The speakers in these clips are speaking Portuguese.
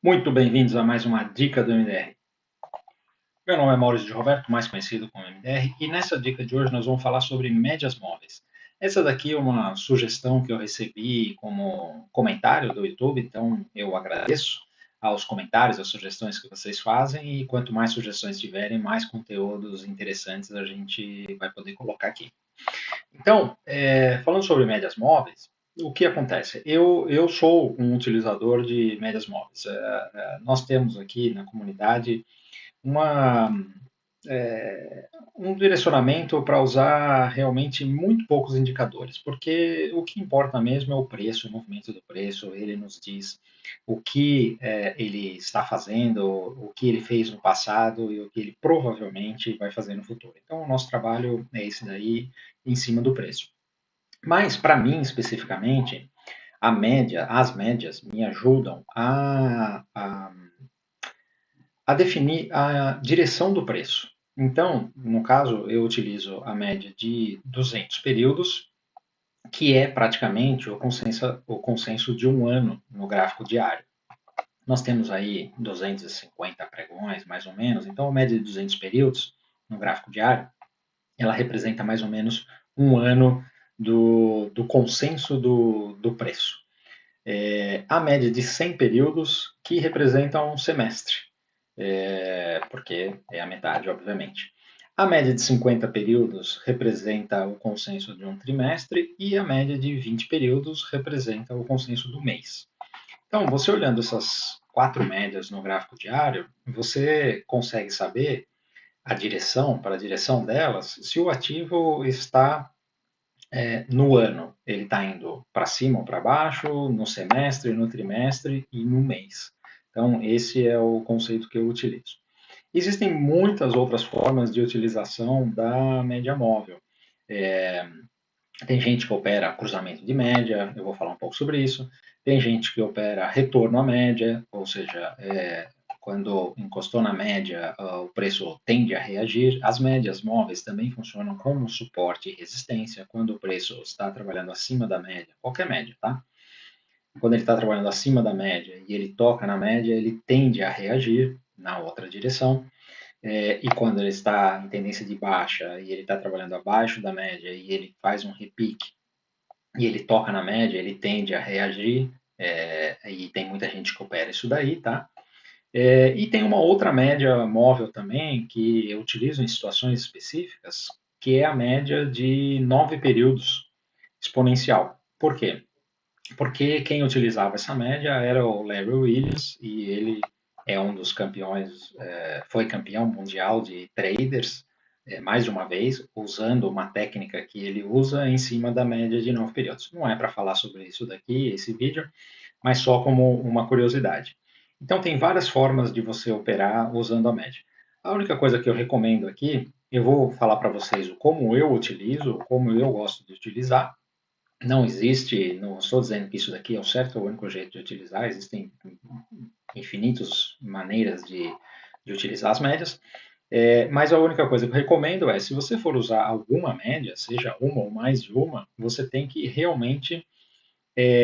Muito bem-vindos a mais uma dica do MDR. Meu nome é Maurício de Roberto, mais conhecido como MDR, e nessa dica de hoje nós vamos falar sobre médias móveis. Essa daqui é uma sugestão que eu recebi como comentário do YouTube, então eu agradeço aos comentários, às sugestões que vocês fazem, e quanto mais sugestões tiverem, mais conteúdos interessantes a gente vai poder colocar aqui. Então, falando sobre médias móveis, o que acontece? Eu sou um utilizador de médias móveis. Nós temos aqui na comunidade uma, um direcionamento para usar realmente muito poucos indicadores, porque o que importa mesmo é o preço, o movimento do preço, ele nos diz o que ele está fazendo, o que ele fez no passado e o que ele provavelmente vai fazer no futuro. Então, o nosso trabalho é esse daí, em cima do preço. Mas, para mim, especificamente, as médias me ajudam a definir a direção do preço. Então, no caso, eu utilizo a média de 200 períodos, que é praticamente o consenso de um ano no gráfico diário. Nós temos aí 250 pregões, mais ou menos, então a média de 200 períodos no gráfico diário, ela representa mais ou menos um ano do consenso do preço. A média de 100 períodos, que representa um semestre, porque é a metade, obviamente. A média de 50 períodos representa o consenso de um trimestre e a média de 20 períodos representa o consenso do mês. Então, você olhando essas quatro médias no gráfico diário, você consegue saber a direção, para a direção delas, se o ativo está no ano, ele está indo para cima ou para baixo, no semestre, no trimestre e no mês. Então, esse é o conceito que eu utilizo. Existem muitas outras formas de utilização da média móvel. É, Tem gente que opera cruzamento de média, eu vou falar um pouco sobre isso. Tem gente que opera retorno à média, ou seja, quando encostou na média, o preço tende a reagir. As médias móveis também funcionam como suporte e resistência quando o preço está trabalhando acima da média, qualquer média, tá? Quando ele está trabalhando acima da média e ele toca na média, ele tende a reagir na outra direção. E quando ele está em tendência de baixa e ele está trabalhando abaixo da média e ele faz um repique e ele toca na média, ele tende a reagir, e tem muita gente que opera isso daí, tá? E tem uma outra média móvel também que eu utilizo em situações específicas, que é a média de 9 períodos exponencial. Por quê? Porque quem utilizava essa média era o Larry Williams e ele é um dos campeões, foi campeão mundial de traders mais de uma vez, usando uma técnica que ele usa em cima da média de 9 períodos. Não é para falar sobre isso daqui, esse vídeo, mas só como uma curiosidade. Então, tem várias formas de você operar usando a média. A única coisa que eu recomendo aqui, eu vou falar para vocês o como eu utilizo, como eu gosto de utilizar. Não existe, não estou dizendo que isso daqui é o certo ou o único jeito de utilizar, existem infinitas maneiras de utilizar as médias. Mas a única coisa que eu recomendo é, se você for usar alguma média, seja uma ou mais de uma, você tem que realmente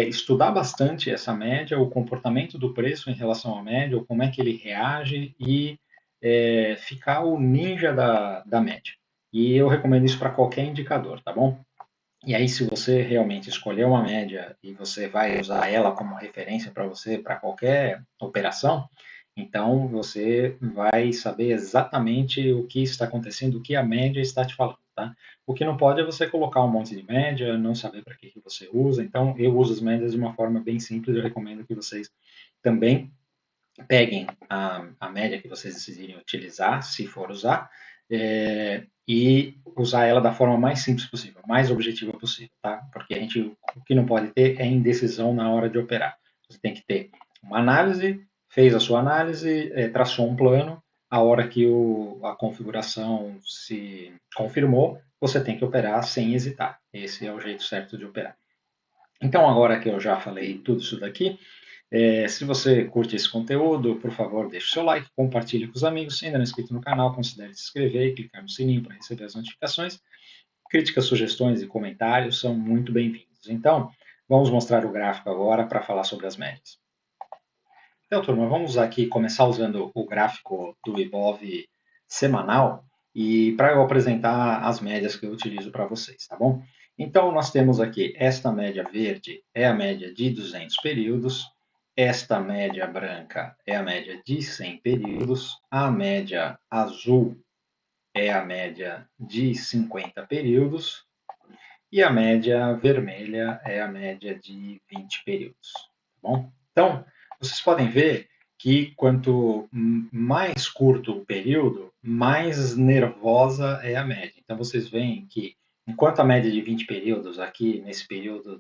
estudar bastante essa média, o comportamento do preço em relação à média, como é que ele reage e ficar o ninja da média. E eu recomendo isso para qualquer indicador, tá bom? E aí, se você realmente escolher uma média e você vai usar ela como referência para você, para qualquer operação, então você vai saber exatamente o que está acontecendo, o que a média está te falando, tá? O que não pode é você colocar um monte de média, não saber para que você usa. Então, eu uso as médias de uma forma bem simples. Eu recomendo que vocês também peguem a média que vocês decidirem utilizar, se for usar, e usar ela da forma mais simples possível, mais objetiva possível, tá? Porque o que não pode ter é indecisão na hora de operar. Você tem que ter uma análise, fez a sua análise, traçou um plano, a hora que a configuração se confirmou, você tem que operar sem hesitar. Esse é o jeito certo de operar. Então, agora que eu já falei tudo isso daqui, se você curte esse conteúdo, por favor, deixe o seu like, compartilhe com os amigos. Se ainda não é inscrito no canal, considere se inscrever e clicar no sininho para receber as notificações. Críticas, sugestões e comentários são muito bem-vindos. Então, vamos mostrar o gráfico agora para falar sobre as médias. Então, turma, vamos usar aqui, começar usando o gráfico do Ibov semanal e para eu apresentar as médias que eu utilizo para vocês, tá bom? Então, nós temos aqui esta média verde é a média de 200 períodos, esta média branca é a média de 100 períodos, a média azul é a média de 50 períodos e a média vermelha é a média de 20 períodos. Tá bom? Então, vocês podem ver que quanto mais curto o período, mais nervosa é a média. Então, vocês veem que, enquanto a média de 20 períodos, aqui nesse período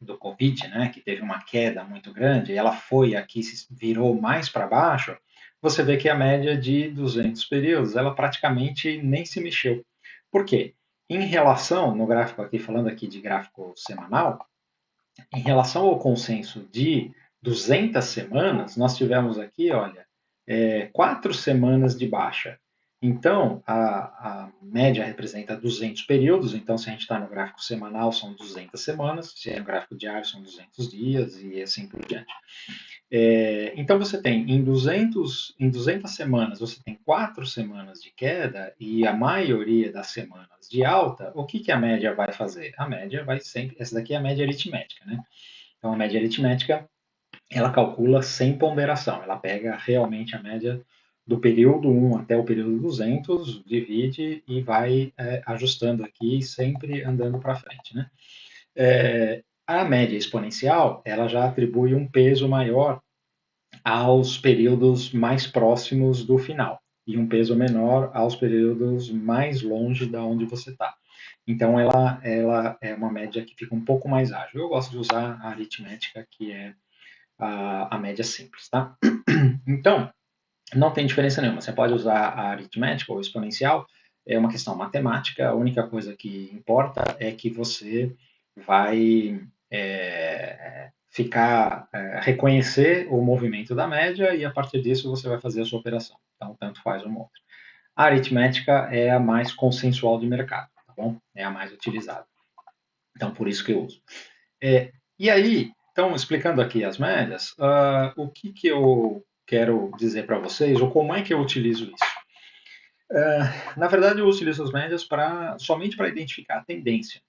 do Covid, né, que teve uma queda muito grande, ela foi aqui, virou mais para baixo, você vê que a média de 200 períodos, ela praticamente nem se mexeu. Por quê? Em relação, no gráfico aqui, falando aqui de gráfico semanal, em relação ao consenso de 200 semanas, nós tivemos aqui, olha, 4 semanas de baixa. Então, a média representa 200 períodos, então se a gente está no gráfico semanal são 200 semanas, se é no gráfico diário são 200 dias e assim por diante. Então você tem em 200 semanas, você tem 4 semanas de queda e a maioria das semanas de alta, o que, que a média vai fazer? A média vai sempre, essa daqui é a média aritmética, né? Então a média aritmética, ela calcula sem ponderação, ela pega realmente a média do período 1 até o período 200, divide e vai ajustando aqui, sempre andando para frente, né? A média exponencial, ela já atribui um peso maior aos períodos mais próximos do final e um peso menor aos períodos mais longe da onde você está. Então, ela é uma média que fica um pouco mais ágil. Eu gosto de usar a aritmética, que é a média simples, tá? Então, não tem diferença nenhuma. Você pode usar a aritmética ou exponencial, é uma questão matemática. A única coisa que importa é que você vai reconhecer o movimento da média e a partir disso você vai fazer a sua operação. Então, tanto faz uma ou outra. A aritmética é a mais consensual de mercado, tá bom? É a mais utilizada. Então, por isso que eu uso. E aí, então, explicando aqui as médias, o que, que eu quero dizer para vocês, ou como é que eu utilizo isso? Na verdade, eu utilizo as médias somente para identificar a tendência.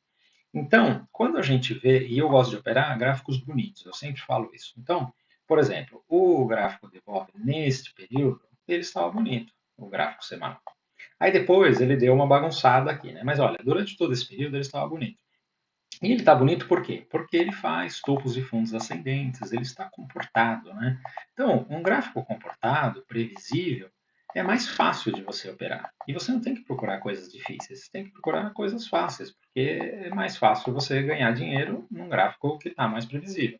Então, quando a gente vê, e eu gosto de operar gráficos bonitos, eu sempre falo isso. Então, por exemplo, o gráfico de Bob neste período, ele estava bonito, o gráfico semanal. Aí depois ele deu uma bagunçada aqui, né? Mas olha, durante todo esse período ele estava bonito. E ele está bonito por quê? Porque ele faz topos e fundos ascendentes, ele está comportado, né? Então, um gráfico comportado, previsível, é mais fácil de você operar. E você não tem que procurar coisas difíceis, você tem que procurar coisas fáceis, porque é mais fácil você ganhar dinheiro num gráfico que está mais previsível.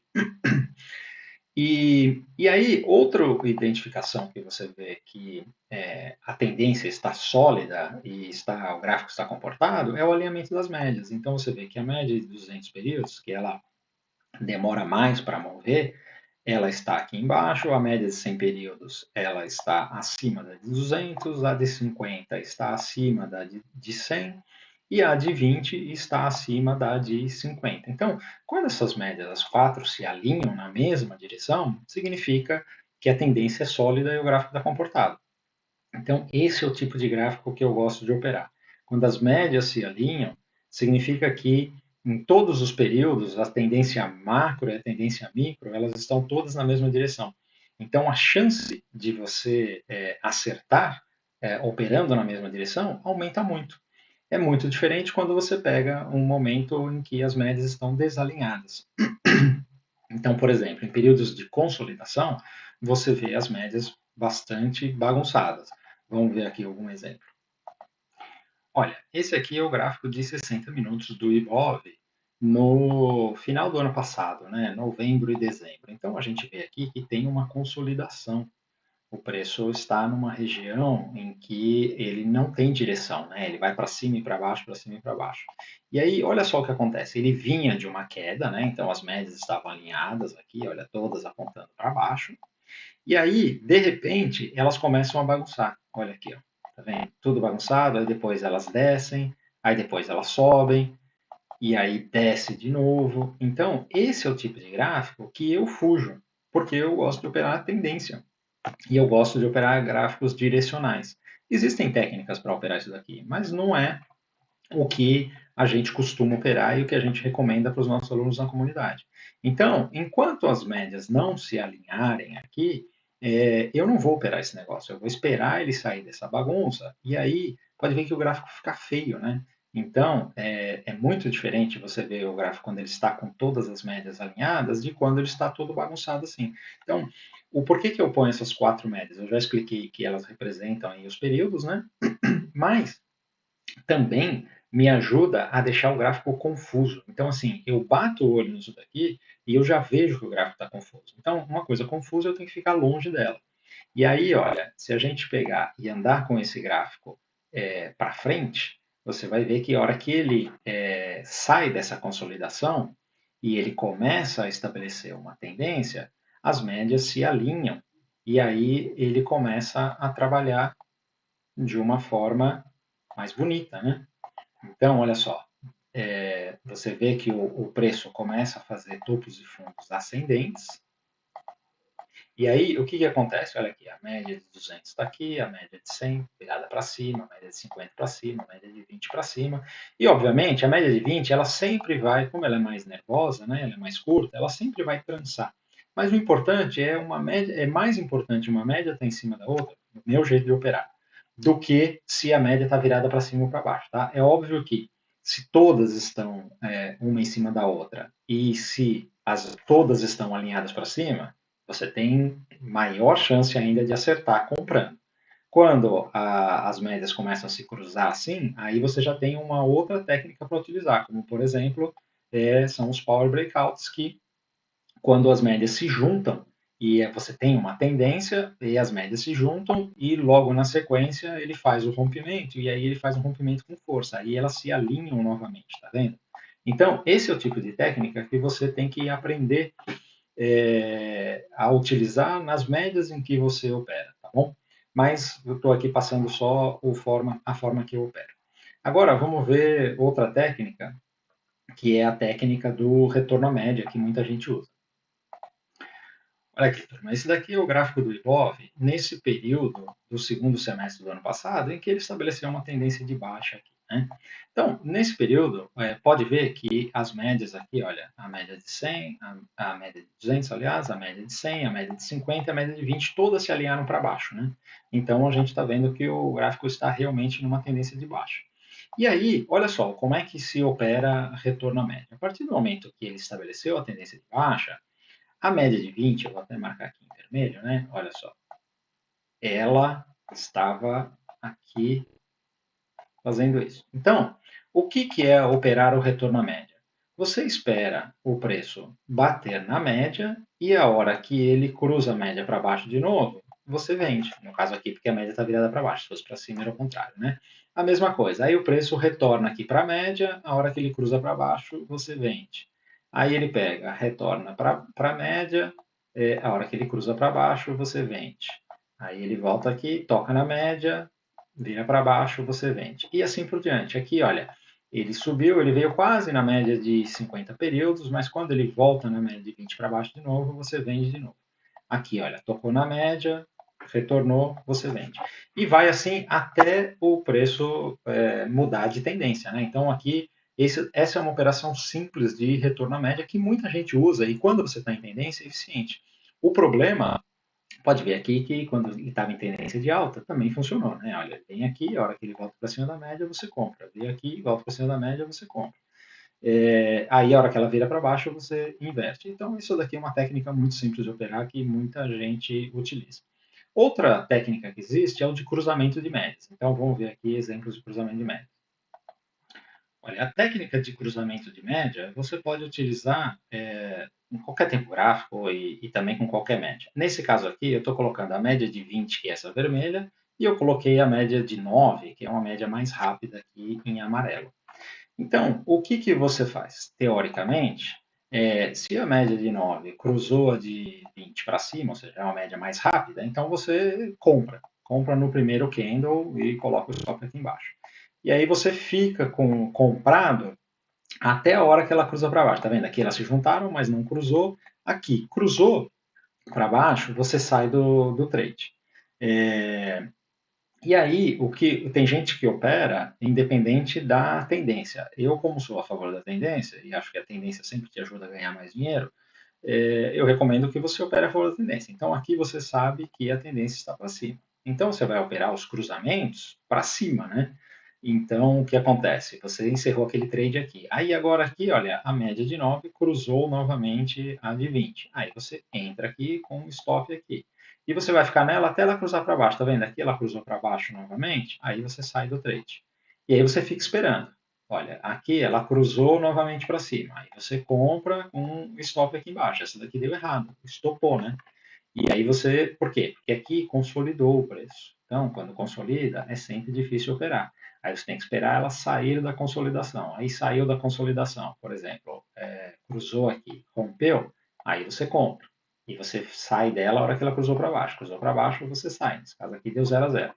E aí, outra identificação que você vê que a tendência está sólida e o gráfico está comportado é o alinhamento das médias. Então, você vê que a média de 200 períodos, que ela demora mais para mover, ela está aqui embaixo, a média de 100 períodos ela está acima da de 200, a de 50 está acima da de 100 e a de 20 está acima da de 50. Então, quando essas médias, as quatro, se alinham na mesma direção, significa que a tendência é sólida e o gráfico está comportado. Então, esse é o tipo de gráfico que eu gosto de operar. Quando as médias se alinham, significa que em todos os períodos, a tendência macro e a tendência micro, elas estão todas na mesma direção. Então, a chance de você acertar operando na mesma direção aumenta muito. É muito diferente quando você pega um momento em que as médias estão desalinhadas. Então, por exemplo, em períodos de consolidação, você vê as médias bastante bagunçadas. Vamos ver aqui algum exemplo. Olha, esse aqui é o gráfico de 60 minutos do Ibov no final do ano passado, né, novembro e dezembro. Então, a gente vê aqui que tem uma consolidação. O preço está numa região em que ele não tem direção, né? Ele vai para cima e para baixo, para cima e para baixo. E aí, olha só o que acontece. Ele vinha de uma queda, né? Então as médias estavam alinhadas aqui, olha, todas apontando para baixo. E aí, de repente, elas começam a bagunçar. Olha aqui, ó. Tá vendo? Tudo bagunçado, aí depois elas descem, aí depois elas sobem, e aí desce de novo. Então, esse é o tipo de gráfico que eu fujo. porque eu gosto de operar a tendência e eu gosto de operar gráficos direcionais. Existem técnicas para operar isso daqui, mas não é o que a gente costuma operar e o que a gente recomenda para os nossos alunos na comunidade. Então, enquanto as médias não se alinharem aqui, eu não vou operar esse negócio, eu vou esperar ele sair dessa bagunça e aí pode ver que o gráfico fica feio, né? Então, é muito diferente você ver o gráfico quando ele está com todas as médias alinhadas de quando ele está todo bagunçado assim. Então, o porquê que eu ponho essas quatro médias? Eu já expliquei que elas representam aí os períodos, né? Mas também me ajuda a deixar o gráfico confuso. Então, assim, eu bato o olho nisso daqui e eu já vejo que o gráfico está confuso. Então, uma coisa confusa eu tenho que ficar longe dela. E aí, olha, se a gente pegar e andar com esse gráfico para frente, você vai ver que a hora que ele sai dessa consolidação e ele começa a estabelecer uma tendência, as médias se alinham e aí ele começa a trabalhar de uma forma mais bonita, né? Então, olha só, você vê que o preço começa a fazer topos e fundos ascendentes, e aí o que, que acontece? Olha aqui, a média de 200 está aqui, a média de 100 virada para cima, a média de 50 para cima, a média de 20 para cima, e obviamente a média de 20 ela sempre vai, como ela é mais nervosa, né, ela é mais curta, ela sempre vai trançar. Mas o importante é uma média, é mais importante uma média estar em cima da outra, no meu jeito de operar, do que se a média está virada para cima ou para baixo, tá? É óbvio que se todas estão uma em cima da outra e se todas estão alinhadas para cima, você tem maior chance ainda de acertar comprando. Quando as médias começam a se cruzar assim, aí você já tem uma outra técnica para utilizar, como por exemplo, são os power breakouts, que quando as médias se juntam e você tem uma tendência e as médias se juntam e logo na sequência ele faz o rompimento e aí ele faz um rompimento com força, aí elas se alinham novamente, tá vendo? Então, esse é o tipo de técnica que você tem que aprender a utilizar nas médias em que você opera, tá bom? Mas eu estou aqui passando só a forma que eu opero. Agora, vamos ver outra técnica, que é a técnica do retorno à média, que muita gente usa. Olha aqui, turma, esse daqui é o gráfico do Ibov nesse período do segundo semestre do ano passado, em que ele estabeleceu uma tendência de baixa aqui, né? Então, nesse período, pode ver que as médias aqui, olha, a média de 100, a média de 200, aliás, a média de 100, a média de 50 e a média de 20, todas se alinharam para baixo, né? Então, a gente está vendo que o gráfico está realmente numa tendência de baixa. E aí, olha só, como é que se opera retorno à média? A partir do momento que ele estabeleceu a tendência de baixa, a média de 20, eu vou até marcar aqui em vermelho, né? Olha só. Ela estava aqui fazendo isso. Então, o que, que é operar o retorno à média? Você espera o preço bater na média e a hora que ele cruza a média para baixo de novo, você vende. No caso aqui, porque a média está virada para baixo. Se fosse para cima, era o contrário, né? A mesma coisa. Aí o preço retorna aqui para a média, a hora que ele cruza para baixo, você vende. Aí ele pega, retorna para a média, a hora que ele cruza para baixo, você vende. Aí ele volta aqui, toca na média, vira para baixo, você vende. E assim por diante. Aqui, olha, ele subiu, ele veio quase na média de 50 períodos, mas quando ele volta na média de 20 para baixo de novo, você vende de novo. Aqui, olha, tocou na média, retornou, você vende. E vai assim até o preço mudar de tendência, né? Então aqui, essa é uma operação simples de retorno à média que muita gente usa e quando você está em tendência é eficiente. O problema, pode ver aqui que quando ele estava em tendência de alta, também funcionou, né? Olha, vem aqui, a hora que ele volta para cima da média, você compra. Vem aqui, volta para cima da média, você compra. Aí, a hora que ela vira para baixo, você inverte. Então, isso daqui é uma técnica muito simples de operar que muita gente utiliza. Outra técnica que existe é o de cruzamento de médias. Então, vamos ver aqui exemplos de cruzamento de médias. Olha, a técnica de cruzamento de média você pode utilizar em qualquer tempo gráfico e também com qualquer média. Nesse caso aqui, eu estou colocando a média de 20, que é essa vermelha, e eu coloquei a média de 9, que é uma média mais rápida aqui em amarelo. Então, o que, que você faz? Teoricamente, se a média de 9 cruzou a de 20 para cima, ou seja, é uma média mais rápida, então você compra. Compra no primeiro candle e coloca o stop aqui embaixo. E aí você fica com comprado até a hora que ela cruza para baixo. Tá vendo? Aqui elas se juntaram, mas não cruzou. Aqui cruzou. para baixo, você sai do trade. É, e aí, tem gente que opera independente da tendência. Eu, como sou a favor da tendência, e acho que a tendência sempre te ajuda a ganhar mais dinheiro, eu recomendo que você opere a favor da tendência. Então, aqui você sabe que a tendência está para cima. Então, você vai operar os cruzamentos para cima, né? Então, o que acontece? Você encerrou aquele trade aqui. Aí, agora aqui, olha, a média de 9 cruzou novamente a de 20. Aí, você entra aqui com o stop aqui. E você vai ficar nela até ela cruzar para baixo. Tá vendo? Aqui ela cruzou para baixo novamente. Aí, você sai do trade. E aí, você fica esperando. Olha, aqui ela cruzou novamente para cima. Aí você compra um stop aqui embaixo. Essa daqui deu errado, estopou, né? E aí você, por quê? Porque aqui consolidou o preço. Então, quando consolida, é sempre difícil operar. Aí você tem que esperar ela sair da consolidação. Aí saiu da consolidação, por exemplo, cruzou aqui, rompeu, aí você compra. E você sai dela a hora que ela cruzou para baixo. Cruzou para baixo, você sai. Nesse caso aqui deu 0 a 0.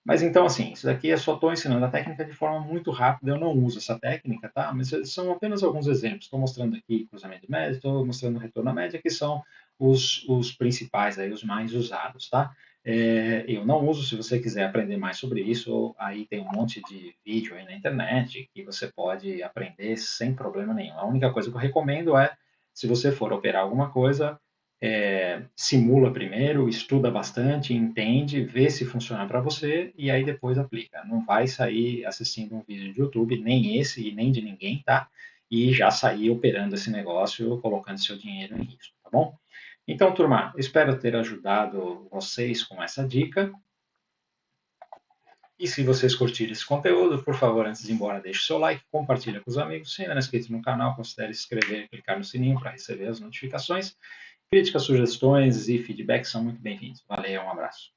Mas então, assim, isso daqui eu só estou ensinando a técnica de forma muito rápida, eu não uso essa técnica, tá? Mas são apenas alguns exemplos. Estou mostrando aqui cruzamento de média, estou mostrando retorno à média, que são os principais, aí, os mais usados, tá? Eu não uso, se você quiser aprender mais sobre isso, aí tem um monte de vídeo aí na internet que você pode aprender sem problema nenhum. A única coisa que eu recomendo é, se você for operar alguma coisa, simula primeiro, estuda bastante, entende, vê se funciona para você e aí depois aplica. Não vai sair assistindo um vídeo de YouTube, nem esse e nem de ninguém, tá? E já sair operando esse negócio, colocando seu dinheiro em risco, tá bom? Então, turma, espero ter ajudado vocês com essa dica. E se vocês curtirem esse conteúdo, por favor, antes de ir embora, deixe seu like, compartilhe com os amigos. Se ainda não é inscrito no canal, considere se inscrever e clicar no sininho para receber as notificações. Críticas, sugestões e feedbacks são muito bem-vindos. Valeu, um abraço.